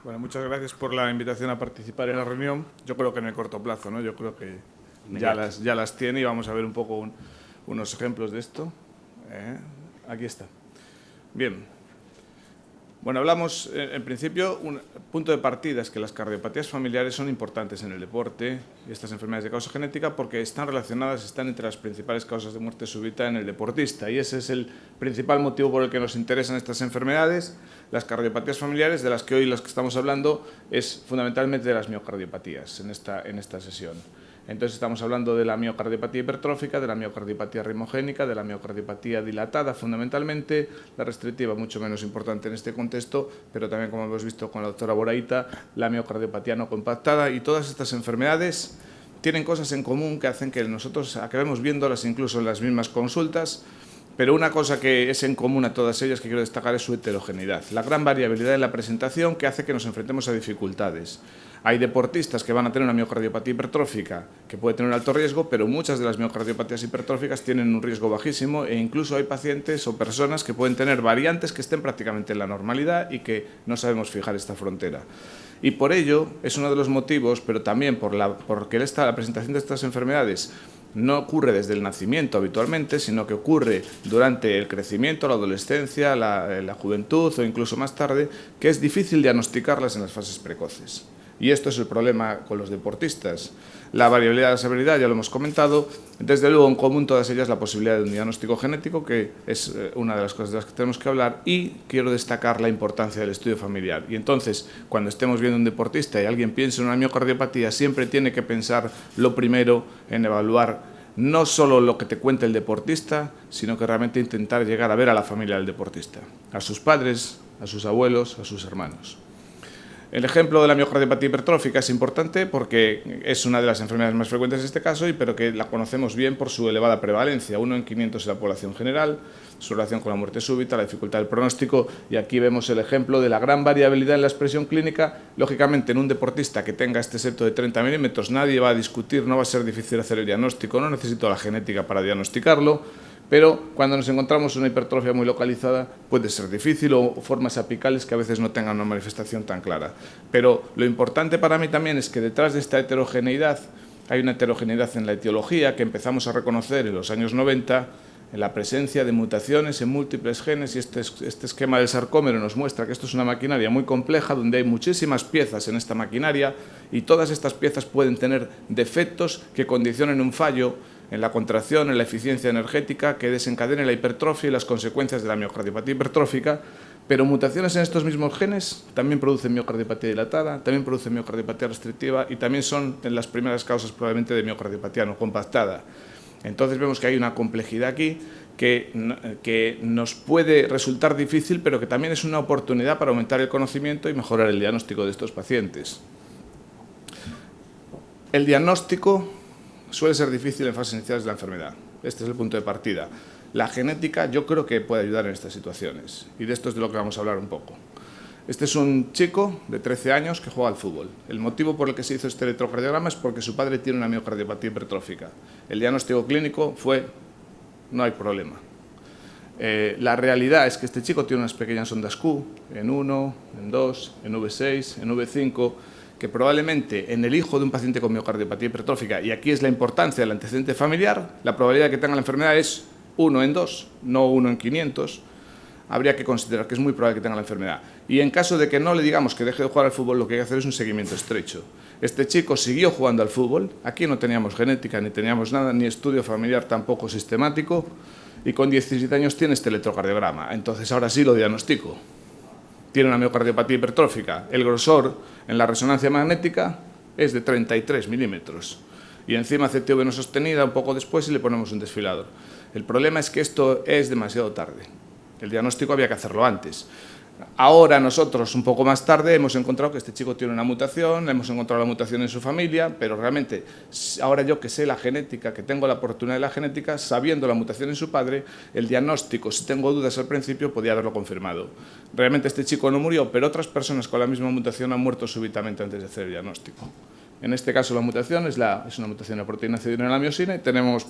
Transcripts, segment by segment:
Bueno, muchas gracias por la invitación a participar en la reunión. Yo creo que en el corto plazo, ¿no? Yo creo que ya las tiene y vamos a ver un poco unos ejemplos de esto. Aquí está. Bien. Bueno, hablamos, en principio, un punto de partida es que las cardiopatías familiares son importantes en el deporte y estas enfermedades de causa genética porque están relacionadas, están entre las principales causas de muerte súbita en el deportista y ese es el principal motivo por el que nos interesan estas enfermedades. Las cardiopatías familiares, de las que hoy las que estamos hablando, es fundamentalmente de las miocardiopatías en esta sesión. Entonces estamos hablando de la miocardiopatía hipertrófica, de la miocardiopatía rimogénica, de la miocardiopatía dilatada fundamentalmente, la restrictiva mucho menos importante en este contexto, pero también, como hemos visto con la doctora Boraita, la miocardiopatía no compactada, y todas estas enfermedades tienen cosas en común que hacen que nosotros acabemos viéndolas incluso en las mismas consultas, pero una cosa que es en común a todas ellas que quiero destacar es su heterogeneidad, la gran variabilidad en la presentación que hace que nos enfrentemos a dificultades. Hay deportistas que van a tener una miocardiopatía hipertrófica que puede tener un alto riesgo, pero muchas de las miocardiopatías hipertróficas tienen un riesgo bajísimo e incluso hay pacientes o personas que pueden tener variantes que estén prácticamente en la normalidad y que no sabemos fijar esta frontera. Y por ello es uno de los motivos, pero también porque la presentación de estas enfermedades no ocurre desde el nacimiento habitualmente, sino que ocurre durante el crecimiento, la adolescencia, la juventud o incluso más tarde, que es difícil diagnosticarlas en las fases precoces. Y esto es el problema con los deportistas. La variabilidad de la severidad, ya lo hemos comentado, desde luego en común todas ellas la posibilidad de un diagnóstico genético, que es una de las cosas de las que tenemos que hablar, y quiero destacar la importancia del estudio familiar. Y entonces, cuando estemos viendo un deportista y alguien piensa en una miocardiopatía, siempre tiene que pensar lo primero en evaluar no solo lo que te cuente el deportista, sino que realmente intentar llegar a ver a la familia del deportista, a sus padres, a sus abuelos, a sus hermanos. El ejemplo de la miocardiopatía hipertrófica es importante porque es una de las enfermedades más frecuentes en este caso, pero que la conocemos bien por su elevada prevalencia, 1 en 500 en la población general, su relación con la muerte súbita, la dificultad del pronóstico, y aquí vemos el ejemplo de la gran variabilidad en la expresión clínica. Lógicamente, en un deportista que tenga este septo de 30 milímetros, nadie va a discutir, no va a ser difícil hacer el diagnóstico, no necesito la genética para diagnosticarlo, pero cuando nos encontramos una hipertrofia muy localizada puede ser difícil o formas apicales que a veces no tengan una manifestación tan clara. Pero lo importante para mí también es que detrás de esta heterogeneidad hay una heterogeneidad en la etiología que empezamos a reconocer en los años 90, en la presencia de mutaciones en múltiples genes, y este esquema del sarcómero nos muestra que esto es una maquinaria muy compleja donde hay muchísimas piezas en esta maquinaria y todas estas piezas pueden tener defectos que condicionen un fallo en la contracción, en la eficiencia energética, que desencadene la hipertrofia y las consecuencias de la miocardiopatía hipertrófica, pero mutaciones en estos mismos genes también producen miocardiopatía dilatada, también producen miocardiopatía restrictiva y también son las primeras causas probablemente de miocardiopatía no compactada. Entonces vemos que hay una complejidad aquí que nos puede resultar difícil, pero que también es una oportunidad para aumentar el conocimiento y mejorar el diagnóstico de estos pacientes. El diagnóstico suele ser difícil en fases iniciales de la enfermedad. Este es el punto de partida. La genética yo creo que puede ayudar en estas situaciones y de esto es de lo que vamos a hablar un poco. Este es un chico de 13 años que juega al fútbol. El motivo por el que se hizo este electrocardiograma es porque su padre tiene una miocardiopatía hipertrófica. El diagnóstico clínico fue: no hay problema. La realidad es que este chico tiene unas pequeñas ondas Q en 1, en 2, en V6, en V5, que probablemente en el hijo de un paciente con miocardiopatía hipertrófica, y aquí es la importancia del antecedente familiar, la probabilidad de que tenga la enfermedad es 1 en 2, no 1 en 500, habría que considerar que es muy probable que tenga la enfermedad. Y en caso de que no le digamos que deje de jugar al fútbol, lo que hay que hacer es un seguimiento estrecho. Este chico siguió jugando al fútbol, aquí no teníamos genética, ni teníamos nada, ni estudio familiar tampoco sistemático, y con 17 años tiene este electrocardiograma. Entonces ahora sí lo diagnostico. Tiene una miocardiopatía hipertrófica. El grosor en la resonancia magnética es de 33 milímetros. Y encima CTO veno sostenida un poco después y le ponemos un desfilador. El problema es que esto es demasiado tarde. El diagnóstico había que hacerlo antes. Ahora nosotros, un poco más tarde, hemos encontrado que este chico tiene una mutación, hemos encontrado la mutación en su familia, pero realmente, ahora yo que sé la genética, que tengo la oportunidad de la genética, sabiendo la mutación en su padre, el diagnóstico, si tengo dudas al principio, podía haberlo confirmado. Realmente este chico no murió, pero otras personas con la misma mutación han muerto súbitamente antes de hacer el diagnóstico. En este caso la mutación es una mutación de la proteína C en la miosina y tenemos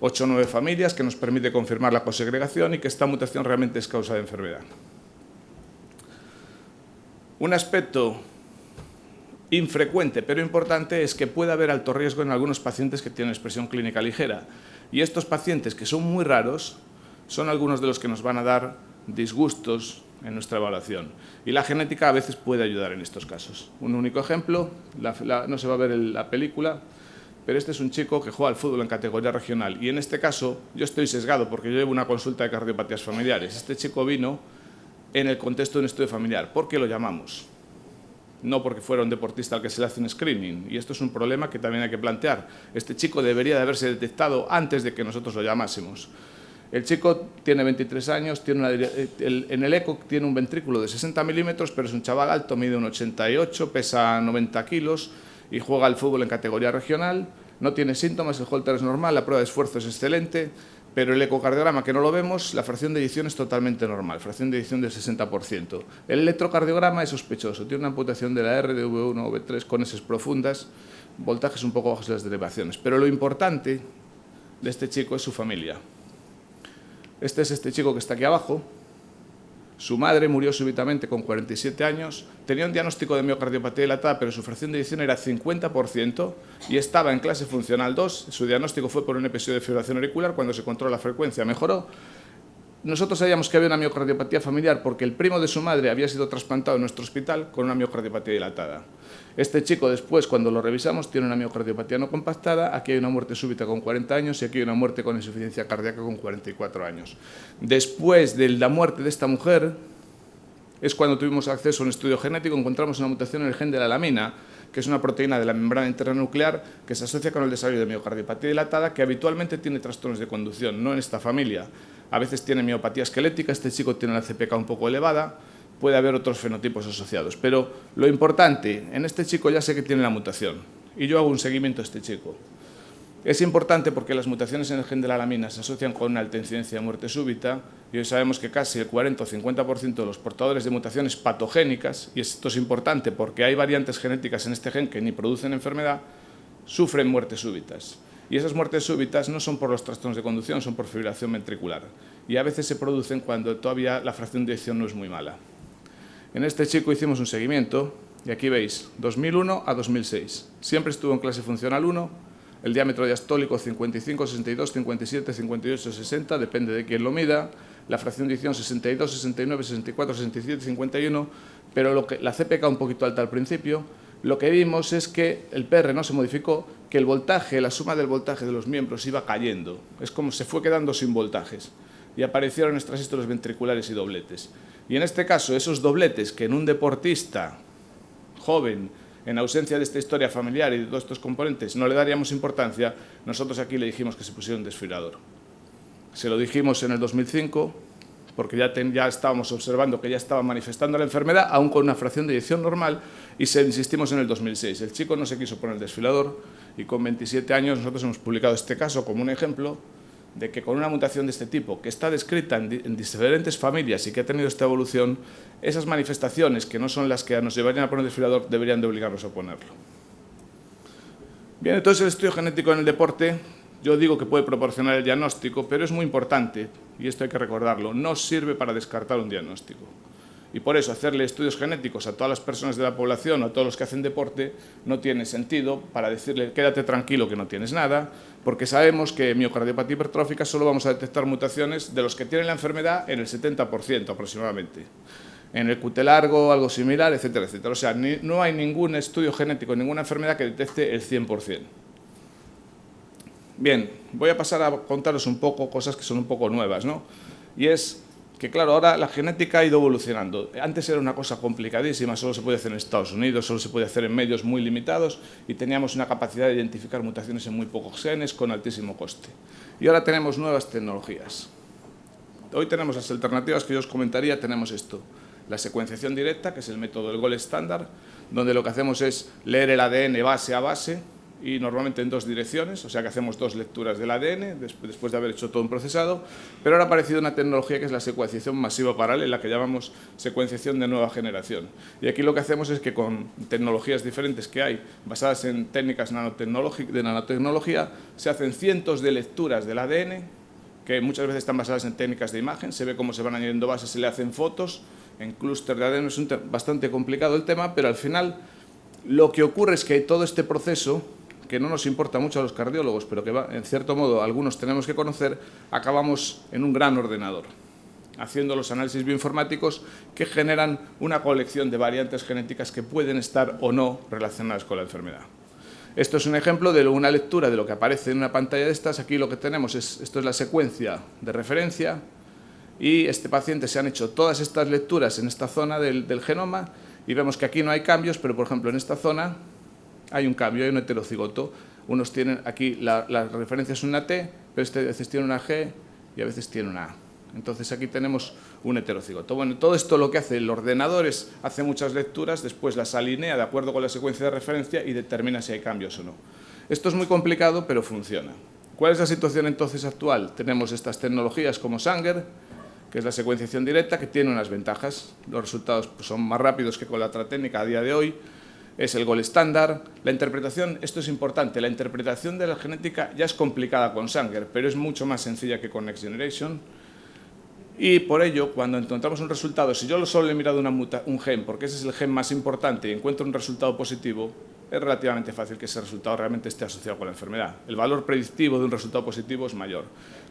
8 o 9 familias que nos permite confirmar la cosegregación y que esta mutación realmente es causa de enfermedad. Un aspecto infrecuente pero importante es que puede haber alto riesgo en algunos pacientes que tienen expresión clínica ligera. Y estos pacientes, que son muy raros, son algunos de los que nos van a dar disgustos en nuestra evaluación. Y la genética a veces puede ayudar en estos casos. Un único ejemplo, no se va a ver en la película, pero este es un chico que juega al fútbol en categoría regional. Y en este caso yo estoy sesgado porque yo llevo una consulta de cardiopatías familiares. Este chico vino en el contexto de un estudio familiar. ¿Por qué lo llamamos? No porque fuera un deportista al que se le hace un screening. Y esto es un problema que también hay que plantear. Este chico debería de haberse detectado antes de que nosotros lo llamásemos. El chico tiene 23 años, en el eco tiene un ventrículo de 60 milímetros, pero es un chaval alto, mide un 88, pesa 90 kilos y juega al fútbol en categoría regional. No tiene síntomas, el Holter es normal, la prueba de esfuerzo es excelente, pero el ecocardiograma, que no lo vemos, la fracción de eyección es totalmente normal, fracción de eyección del 60%. El electrocardiograma es sospechoso, tiene una amputación de la R, de V1 o V3 con esas profundas, voltajes un poco bajos en las derivaciones. Pero lo importante de este chico es su familia. Este es este chico que está aquí abajo. Su madre murió súbitamente con 47 años, tenía un diagnóstico de miocardiopatía dilatada, pero su fracción de eyección era 50% y estaba en clase funcional 2. Su diagnóstico fue por un episodio de fibrilación auricular. Cuando se controló la frecuencia mejoró. Nosotros sabíamos que había una miocardiopatía familiar porque el primo de su madre había sido trasplantado en nuestro hospital con una miocardiopatía dilatada. Este chico después, cuando lo revisamos, tiene una miocardiopatía no compactada. Aquí hay una muerte súbita con 40 años y aquí hay una muerte con insuficiencia cardíaca con 44 años. Después de la muerte de esta mujer, es cuando tuvimos acceso a un estudio genético, encontramos una mutación en el gen de la alamina, que es una proteína de la membrana interna nuclear que se asocia con el desarrollo de miocardiopatía dilatada, que habitualmente tiene trastornos de conducción, no en esta familia. A veces tiene miopatía esquelética, este chico tiene la CPK un poco elevada, puede haber otros fenotipos asociados. Pero lo importante, en este chico ya sé que tiene la mutación y yo hago un seguimiento a este chico. Es importante porque las mutaciones en el gen de la alamina se asocian con una alta incidencia de muerte súbita y hoy sabemos que casi el 40 o 50% de los portadores de mutaciones patogénicas, y esto es importante porque hay variantes genéticas en este gen que ni producen enfermedad, sufren muertes súbitas. Y esas muertes súbitas no son por los trastornos de conducción, son por fibrilación ventricular. Y a veces se producen cuando todavía la fracción de eyección no es muy mala. En este chico hicimos un seguimiento y aquí veis, 2001 a 2006. Siempre estuvo en clase funcional 1, el diámetro diastólico 55, 62, 57, 58, 60, depende de quién lo mida, la fracción de eyección 62, 69, 64, 67, 51, pero la CPK un poquito alta al principio. Lo que vimos es que el PR no se modificó, que el voltaje, la suma del voltaje de los miembros iba cayendo. Es como se fue quedando sin voltajes y aparecieron extrasístoles ventriculares y dobletes. Y en este caso, esos dobletes que en un deportista joven, en ausencia de esta historia familiar y de todos estos componentes, no le daríamos importancia, nosotros aquí le dijimos que se pusiera un desfibrilador. Se lo dijimos en el 2005, porque ya estábamos observando que ya estaba manifestando la enfermedad, aún con una fracción de eyección normal, y insistimos en el 2006. El chico no se quiso poner el desfibrilador y con 27 años nosotros hemos publicado este caso como un ejemplo de que con una mutación de este tipo, que está descrita en diferentes familias y que ha tenido esta evolución, esas manifestaciones que no son las que nos llevarían a poner el desfibrilador deberían de obligarnos a ponerlo. Bien, entonces el estudio genético en el deporte, yo digo que puede proporcionar el diagnóstico, pero es muy importante, y esto hay que recordarlo, no sirve para descartar un diagnóstico. Y por eso hacerle estudios genéticos a todas las personas de la población o a todos los que hacen deporte no tiene sentido para decirle quédate tranquilo que no tienes nada, porque sabemos que en miocardiopatía hipertrófica solo vamos a detectar mutaciones de los que tienen la enfermedad en el 70% aproximadamente. En el QT largo, algo similar, etcétera, etcétera. O sea, no hay ningún estudio genético, ninguna enfermedad que detecte el 100%. Bien, voy a pasar a contaros un poco cosas que son un poco nuevas, ¿no? Y es que, claro, ahora la genética ha ido evolucionando. Antes era una cosa complicadísima, solo se podía hacer en Estados Unidos, solo se podía hacer en medios muy limitados y teníamos una capacidad de identificar mutaciones en muy pocos genes con altísimo coste. Y ahora tenemos nuevas tecnologías. Hoy tenemos las alternativas que yo os comentaría, tenemos esto. La secuenciación directa, que es el método del gold estándar, donde lo que hacemos es leer el ADN base a base, y normalmente en dos direcciones, o sea que hacemos dos lecturas del ADN después de haber hecho todo un procesado, pero ahora ha aparecido una tecnología que es la secuenciación masiva paralela, que llamamos secuenciación de nueva generación. Y aquí lo que hacemos es que con tecnologías diferentes que hay, basadas en técnicas de nanotecnología, se hacen cientos de lecturas del ADN, que muchas veces están basadas en técnicas de imagen, se ve cómo se van añadiendo bases, se le hacen fotos, en clúster de ADN. Es bastante complicado el tema, pero al final lo que ocurre es que todo este proceso, que no nos importa mucho a los cardiólogos, pero que en cierto modo algunos tenemos que conocer, acabamos en un gran ordenador, haciendo los análisis bioinformáticos que generan una colección de variantes genéticas que pueden estar o no relacionadas con la enfermedad. Esto es un ejemplo de una lectura de lo que aparece en una pantalla de estas. Aquí lo que tenemos esto es la secuencia de referencia, y este paciente se han hecho todas estas lecturas en esta zona del genoma, y vemos que aquí no hay cambios, pero por ejemplo en esta zona hay un cambio, hay un heterocigoto. Unos tienen aquí, la referencia es una T, pero a veces tiene una G y a veces tiene una A. Entonces aquí tenemos un heterocigoto. Bueno, todo esto lo que hace el ordenador es, hace muchas lecturas, después las alinea de acuerdo con la secuencia de referencia y determina si hay cambios o no. Esto es muy complicado, pero funciona. ¿Cuál es la situación entonces actual? Tenemos estas tecnologías como Sanger, que es la secuenciación directa, que tiene unas ventajas. Los resultados pues, son más rápidos que con la otra técnica a día de hoy. Es el gold estándar. La interpretación, esto es importante, la interpretación de la genética ya es complicada con Sanger, pero es mucho más sencilla que con Next Generation. Y por ello, cuando encontramos un resultado, si yo solo he mirado un gen, porque ese es el gen más importante, y encuentro un resultado positivo, es relativamente fácil que ese resultado realmente esté asociado con la enfermedad. El valor predictivo de un resultado positivo es mayor.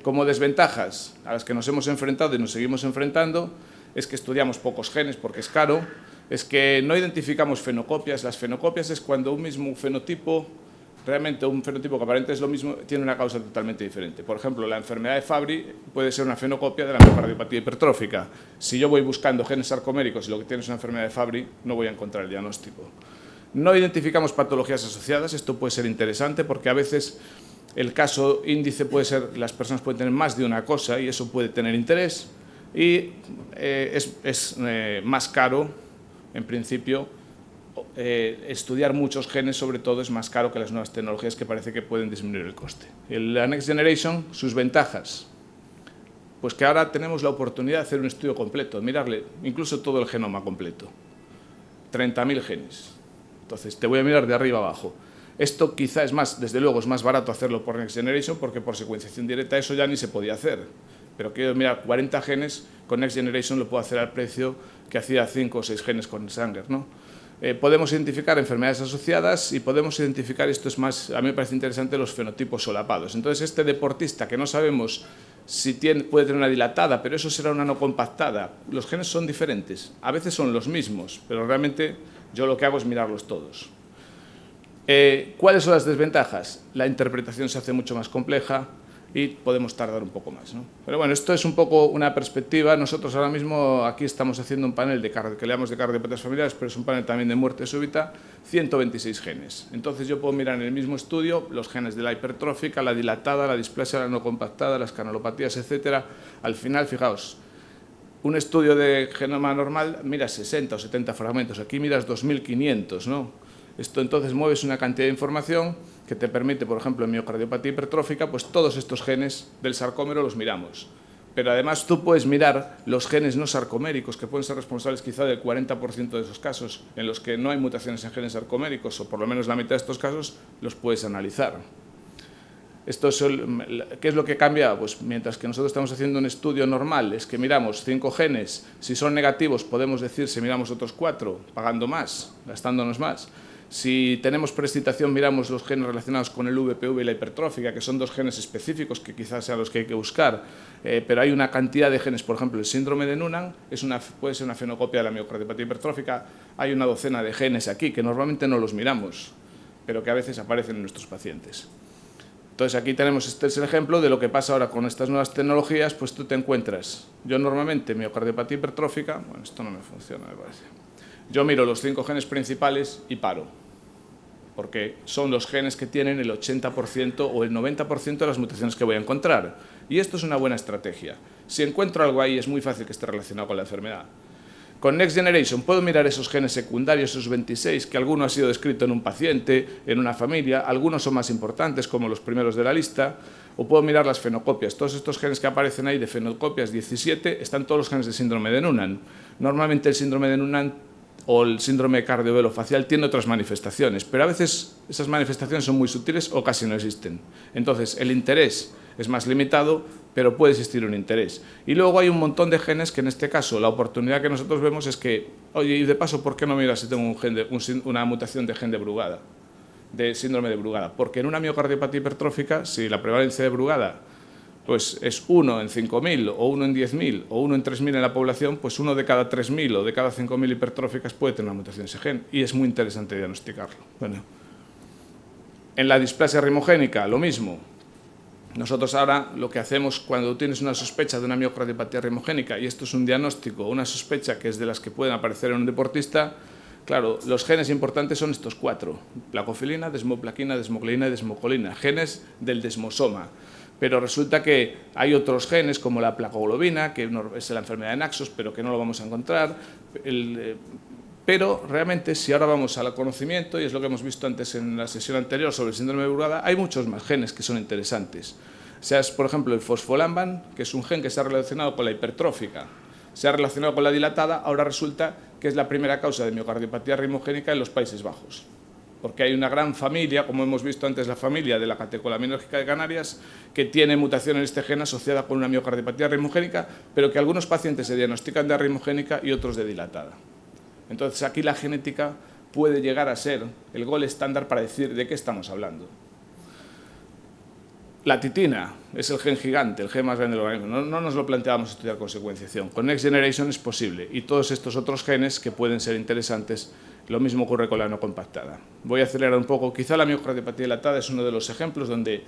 Como desventajas a las que nos hemos enfrentado y nos seguimos enfrentando, es que estudiamos pocos genes porque es caro, es que no identificamos fenocopias. Las fenocopias es cuando un mismo fenotipo, realmente un fenotipo que aparentemente es lo mismo, tiene una causa totalmente diferente. Por ejemplo, la enfermedad de Fabry puede ser una fenocopia de la miocardiopatía hipertrófica. Si yo voy buscando genes sarcoméricos y lo que tiene es una enfermedad de Fabry, no voy a encontrar el diagnóstico. No identificamos patologías asociadas. Esto puede ser interesante porque a veces el caso índice puede ser, las personas pueden tener más de una cosa y eso puede tener interés, y es más caro, en principio, estudiar muchos genes, sobre todo, es más caro que las nuevas tecnologías que parece que pueden disminuir el coste. La Next Generation, sus ventajas, pues que ahora tenemos la oportunidad de hacer un estudio completo, mirarle incluso todo el genoma completo, 30.000 genes. Entonces, te voy a mirar de arriba abajo. Esto quizá es más, desde luego, es más barato hacerlo por Next Generation, porque por secuenciación directa eso ya ni se podía hacer. Pero quiero mirar 40 genes, con Next Generation lo puedo hacer al precio que hacía 5 o 6 genes con Sanger, ¿no? Podemos identificar enfermedades asociadas y podemos identificar, esto es más, a mí me parece interesante, los fenotipos solapados. Entonces, este deportista que no sabemos si puede tener una dilatada, pero eso será una no compactada, los genes son diferentes, a veces son los mismos, pero realmente yo lo que hago es mirarlos todos. ¿Cuáles son las desventajas? La interpretación se hace mucho más compleja y podemos tardar un poco más, ¿no? Pero bueno, esto es un poco una perspectiva. Nosotros ahora mismo aquí estamos haciendo un panel que le llamamos de cardiopatías familiares, pero es un panel también de muerte súbita, 126 genes. Entonces yo puedo mirar en el mismo estudio los genes de la hipertrófica, la dilatada, la displasia, la no compactada, las canalopatías, etcétera. Al final, fijaos, un estudio de genoma normal mira 60 o 70 fragmentos, aquí miras 2.500, ¿no? Esto entonces mueves una cantidad de información que te permite, por ejemplo, en miocardiopatía hipertrófica, pues todos estos genes del sarcómero los miramos. Pero además tú puedes mirar los genes no sarcoméricos, que pueden ser responsables quizá del 40% de esos casos, en los que no hay mutaciones en genes sarcoméricos, o por lo menos la mitad de estos casos, los puedes analizar. ¿Qué es lo que cambia? Pues mientras que nosotros estamos haciendo un estudio normal, es que miramos 5 genes, si son negativos podemos decir si miramos otros 4, pagando más, gastándonos más. Si tenemos preexcitación, miramos los genes relacionados con el VPV y la hipertrófica, que son 2 genes específicos que quizás sean los que hay que buscar, pero hay una cantidad de genes. Por ejemplo, el síndrome de Noonan puede ser una fenocopia de la miocardiopatía hipertrófica. Hay una docena de genes aquí que normalmente no los miramos, pero que a veces aparecen en nuestros pacientes. Entonces aquí tenemos, este es el ejemplo de lo que pasa ahora con estas nuevas tecnologías. Pues tú te encuentras, yo normalmente miocardiopatía hipertrófica, bueno, esto no me funciona, me parece. Yo miro los 5 genes principales y paro, porque son los genes que tienen el 80% o el 90% de las mutaciones que voy a encontrar. Y esto es una buena estrategia. Si encuentro algo ahí, es muy fácil que esté relacionado con la enfermedad. Con Next Generation puedo mirar esos genes secundarios, esos 26, que alguno ha sido descrito en un paciente, en una familia, algunos son más importantes, como los primeros de la lista, o puedo mirar las fenocopias. Todos estos genes que aparecen ahí de fenocopias 17, están todos los genes de síndrome de Noonan. Normalmente el síndrome de Noonan o el síndrome cardiovelofacial tiene otras manifestaciones, pero a veces esas manifestaciones son muy sutiles o casi no existen. Entonces, el interés es más limitado, pero puede existir un interés. Y luego hay un montón de genes que en este caso la oportunidad que nosotros vemos es que, oye, y de paso, ¿por qué no miras si tengo una mutación de gen de Brugada, de síndrome de Brugada? Porque en una miocardiopatía hipertrófica, si la prevalencia de Brugada pues es 1 en 5.000 o 1 en 10.000 o 1 en 3.000 en la población, pues 1 de cada 3.000 o de cada 5.000 hipertróficas puede tener una mutación de ese gen y es muy interesante diagnosticarlo. Bueno, en la displasia rimogénica, lo mismo. Nosotros ahora lo que hacemos cuando tienes una sospecha de una miocardiopatía rimogénica, y esto es un diagnóstico, una sospecha que es de las que pueden aparecer en un deportista, claro, los genes importantes son estos 4, placofilina, desmoplaquina, desmogleína y desmocolina, genes del desmosoma. Pero resulta que hay otros genes como la placoglobina, que es la enfermedad de Naxos, pero que no lo vamos a encontrar. Pero realmente, si ahora vamos al conocimiento, y es lo que hemos visto antes en la sesión anterior sobre el síndrome de Brugada, hay muchos más genes que son interesantes. O sea, es, por ejemplo, el fosfolamban, que es un gen que se ha relacionado con la hipertrófica, se ha relacionado con la dilatada, ahora resulta que es la primera causa de miocardiopatía rimogénica en los Países Bajos. Porque hay una gran familia, como hemos visto antes, la familia de la catecolaminérgica de Canarias, que tiene mutación en este gen asociada con una miocardiopatía rimogénica, pero que algunos pacientes se diagnostican de rimogénica y otros de dilatada. Entonces, aquí la genética puede llegar a ser el gol estándar para decir de qué estamos hablando. La titina es el gen gigante, el gen más grande del organismo. No nos lo planteábamos estudiar con secuenciación. Con Next Generation es posible. Y todos estos otros genes que pueden ser interesantes. Lo mismo ocurre con la no compactada. Voy a acelerar un poco. Quizá la miocardiopatía dilatada es uno de los ejemplos donde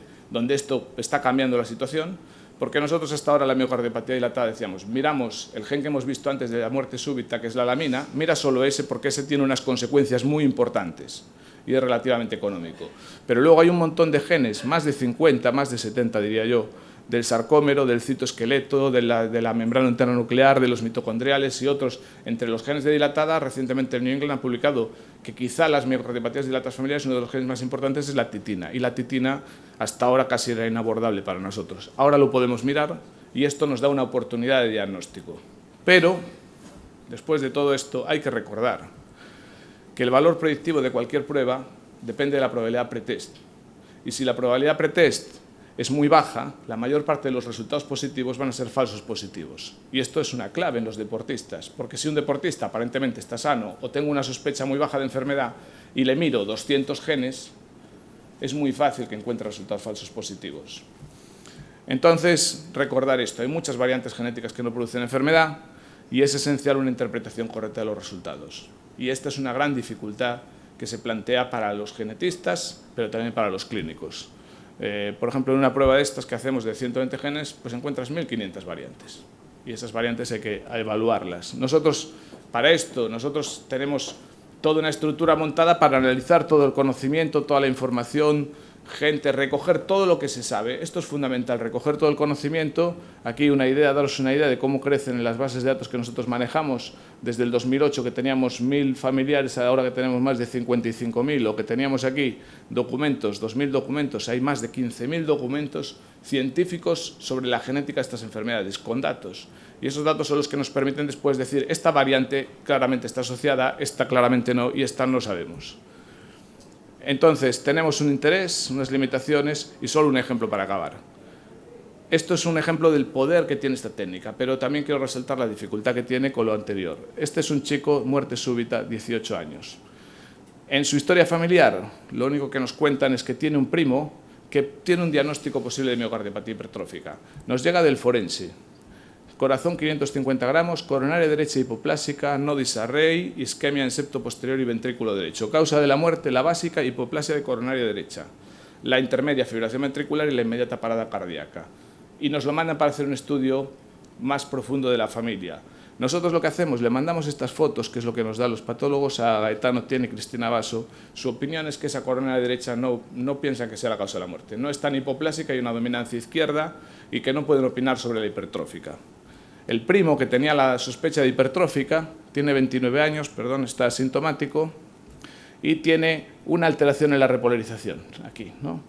esto está cambiando la situación, porque nosotros hasta ahora la miocardiopatía dilatada decíamos, miramos el gen que hemos visto antes de la muerte súbita, que es la lamina, mira solo ese porque ese tiene unas consecuencias muy importantes y es relativamente económico. Pero luego hay un montón de genes, más de 50, más de 70 diría yo, del sarcómero, del citoesqueleto, de la membrana interna nuclear, de los mitocondriales y otros. Entre los genes de dilatada, recientemente el New England ha publicado que quizá las miocardiopatías dilatadas familiares, uno de los genes más importantes es la titina. Y la titina hasta ahora casi era inabordable para nosotros. Ahora lo podemos mirar y esto nos da una oportunidad de diagnóstico. Pero, después de todo esto, hay que recordar que el valor predictivo de cualquier prueba depende de la probabilidad pretest. Y si la probabilidad pretest es muy baja, la mayor parte de los resultados positivos van a ser falsos positivos. Y esto es una clave en los deportistas, porque si un deportista aparentemente está sano o tengo una sospecha muy baja de enfermedad y le miro 200 genes, es muy fácil que encuentre resultados falsos positivos. Entonces, recordar esto, hay muchas variantes genéticas que no producen enfermedad y es esencial una interpretación correcta de los resultados. Y esta es una gran dificultad que se plantea para los genetistas, pero también para los clínicos. Por ejemplo, en una prueba de estas que hacemos de 120 genes, pues encuentras 1.500 variantes. Y esas variantes hay que evaluarlas. Para esto, nosotros tenemos toda una estructura montada para analizar todo el conocimiento, toda la información, recoger todo lo que se sabe. Esto es fundamental, recoger todo el conocimiento. Aquí daros una idea de cómo crecen en las bases de datos que nosotros manejamos. Desde el 2008 que teníamos 1.000 familiares, ahora que tenemos más de 55.000, o que teníamos aquí documentos, 2.000 documentos, hay más de 15.000 documentos científicos sobre la genética de estas enfermedades, con datos. Y esos datos son los que nos permiten después decir, esta variante claramente está asociada, esta claramente no, y esta no sabemos. Entonces, tenemos un interés, unas limitaciones y solo un ejemplo para acabar. Esto es un ejemplo del poder que tiene esta técnica, pero también quiero resaltar la dificultad que tiene con lo anterior. Este es un chico, muerte súbita, 18 años. En su historia familiar, lo único que nos cuentan es que tiene un primo que tiene un diagnóstico posible de miocardiopatía hipertrófica. Nos llega del forense. Corazón 550 gramos, coronaria derecha hipoplásica, no disarray, isquemia en septo posterior y ventrículo derecho. Causa de la muerte, la básica, hipoplasia de coronaria derecha. La intermedia, fibrilación ventricular y la inmediata parada cardíaca. Y nos lo mandan para hacer un estudio más profundo de la familia. Nosotros lo que hacemos, le mandamos estas fotos, que es lo que nos dan los patólogos, a Gaetano Tiene y Cristina Basso. Su opinión es que esa coronaria derecha no piensan que sea la causa de la muerte. No es tan hipoplásica, hay una dominancia izquierda y que no pueden opinar sobre la hipertrófica. El primo, que tenía la sospecha de hipertrófica, tiene 29 años, está asintomático y tiene una alteración en la repolarización, aquí, ¿no?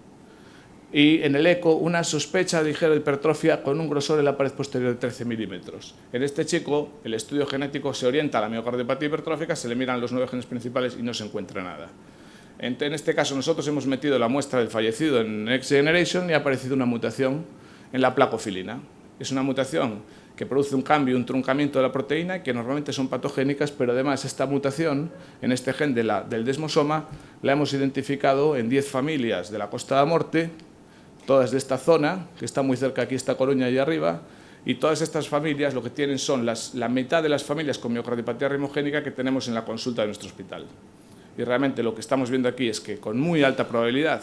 Y en el eco, una sospecha ligera de hipertrofia con un grosor en la pared posterior de 13 milímetros. En este chico, el estudio genético se orienta a la miocardiopatía hipertrófica, se le miran los 9 genes principales y no se encuentra nada. En este caso, nosotros hemos metido la muestra del fallecido en Next Generation y ha aparecido una mutación en la placofilina. Es una mutación que produce un cambio, un truncamiento de la proteína, que normalmente son patogénicas, pero además esta mutación en este gen del desmosoma la hemos identificado en 10 familias de la Costa da Morte, todas de esta zona, que está muy cerca, aquí está Coruña y arriba, y todas estas familias lo que tienen son la mitad de las familias con miocardiopatía rimogénica que tenemos en la consulta de nuestro hospital. Y realmente lo que estamos viendo aquí es que con muy alta probabilidad,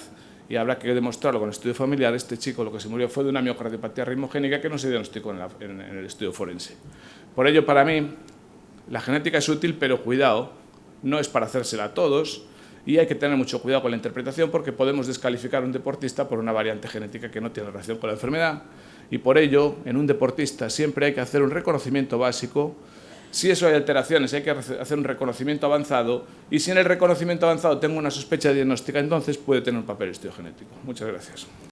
y habrá que demostrarlo con el estudio familiar, este chico lo que se murió fue de una miocardiopatía rimogénica que no se diagnosticó en el estudio forense. Por ello, para mí, la genética es útil, pero cuidado, no es para hacérsela a todos, y hay que tener mucho cuidado con la interpretación porque podemos descalificar a un deportista por una variante genética que no tiene relación con la enfermedad, y por ello, en un deportista siempre hay que hacer un reconocimiento básico. Si eso hay alteraciones, hay que hacer un reconocimiento avanzado, y si en el reconocimiento avanzado tengo una sospecha diagnóstica, entonces puede tener un papel estudio genético. Muchas gracias.